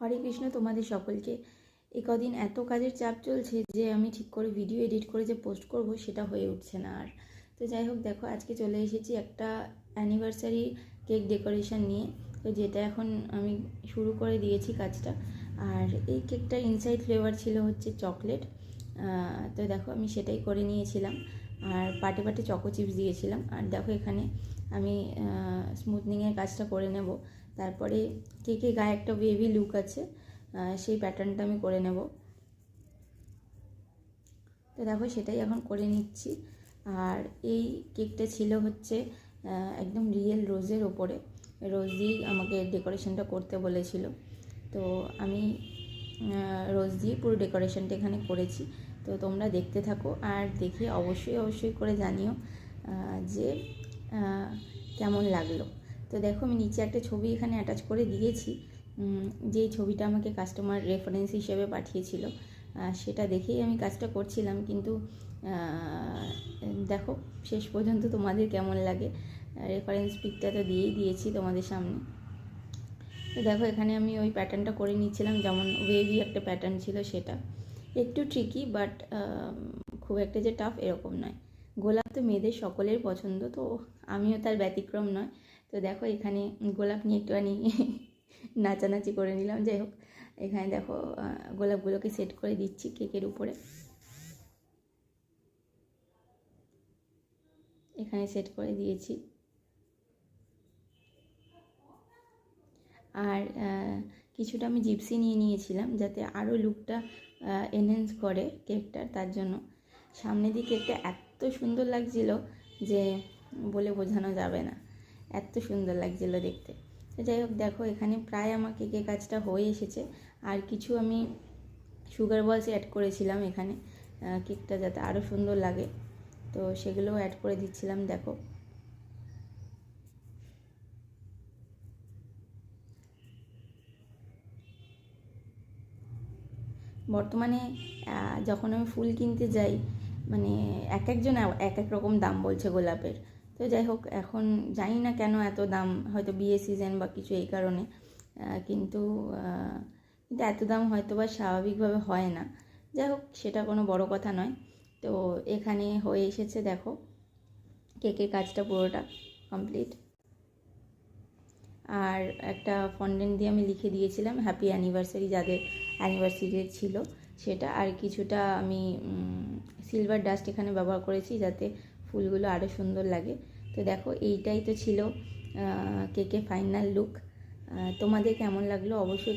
হরে কৃষ্ণ তোমাদের সকলকে। এই কদিন এত কাজের চাপ চলছে যে আমি ঠিক করে ভিডিও এডিট করে যে পোস্ট করব সেটা হয়ে উঠছে না আর। তো যাই হোক, দেখো আজকে চলে এসেছি একটা অ্যানিভার্সারি কেক ডেকোরেশন নিয়ে। তো যেটা এখন আমি শুরু করে দিয়েছি কাজটা। আর এই কেকটার ইনসাইড ফ্লেভার ছিল হচ্ছে চকলেট। তো দেখো আমি সেটাই করে নিয়েছিলাম। আর পাটে পাটে চকো চিপস দিয়েছিলাম। আর দেখো এখানে আমি স্মুথনিংয়ের কাজটা করে নেব। তারপরে কেকের গায়ে একটা ওয়েভি লুক আছে, সেই প্যাটার্নটা আমি করে নেব। তো দেখো সেটাই এখন করে নিচ্ছি। আর এই কেকটা ছিল হচ্ছে একদম রিয়েল রোজের ওপরে, রোজ দিয়েই আমাকে ডেকোরেশনটা করতে বলেছিল। তো আমি রোজ দিয়ে পুরো ডেকোরেশনটা এখানে করেছি। তো তোমরা দেখতে থাকো আর দেখে অবশ্যই করে জানিও যে কেমন লাগলো। তো দেখো আমি নিচে একটা ছবি এখানে অ্যাটাচ করে দিয়েছি, যেই ছবিটা আমাকে কাস্টমার রেফারেন্স হিসেবে পাঠিয়েছিল। সেটা দেখেই আমি কাজটা করছিলাম, কিন্তু দেখো শেষ পর্যন্ত তোমাদের কেমন লাগে। রেফারেন্স পিকটা তো দিয়েই দিয়েছি তোমাদের সামনে। তো দেখো এখানে আমি ওই প্যাটার্নটা করে নিচ্ছিলাম, যেমন ওয়েভি একটা প্যাটার্ন ছিল, সেটা একটু ট্রিকি, বাট খুব একটা যে টাফ এরকম নয়। গোলাপ তো মেয়েদের সকলের পছন্দ, তো আমিও তার ব্যতিক্রম নয়। তো দেখো এখানে গোলাপ নিয়ে একটুখানি নাচানাচি করে নিলাম। যাই হোক, এখানে দেখো গোলাপগুলোকে সেট করে দিচ্ছি কেকের উপরে। এখানে সেট করে দিয়েছি। আর কিছুটা আমি জিপসি নিয়ে নিয়েছিলাম যাতে আরও লুকটা এনহ্যান্স করে কেকটার, তার জন্য। সামনে দিয়ে কেকটা এত সুন্দর লাগছিল যে বলে বোঝানো যাবে না, এত সুন্দর লাগছিল দেখতে। তো যাই হোক, দেখো এখানে প্রায় আমার কেকের কাজটা হয়ে এসেছে। আর কিছু আমি সুগার বলস অ্যাড করেছিলাম এখানে, কেকটা যাতে আরও সুন্দর লাগে, তো সেগুলোও অ্যাড করে দিচ্ছিলাম। দেখো বর্তমানে যখন আমি ফুল কিনতে যাই, মানে এক একজন এক এক রকম দাম বলছে গোলাপের। তো যাই হোক, এখন জানি না কেন এত দাম, হয়তো বিয়ে সিজন বা কিছু এই কারণে, কিন্তু এত দাম হয়তো বা স্বাভাবিকভাবে হয় না। যাই হোক, সেটা কোনো বড় কথা নয়। তো এখানে হয়ে এসেছে, দেখো কেকের কাজটা পুরোটা কমপ্লিট। আর একটা ফন্ডেন্ট দিয়ে আমি লিখে দিয়েছিলাম হ্যাপি অ্যানিভার্সারি, যাদের অ্যানিভার্সারি ছিল সেটা। আর কিছুটা আমি সিলভার ডাস্ট এখানে ব্যবহার করেছি যাতে ফুলগুলো আরও সুন্দর লাগে। তো দেখো এইটাই তো ছিল কেকের ফাইনাল লুক। তোমাদের কেমন লাগলো অবশ্যই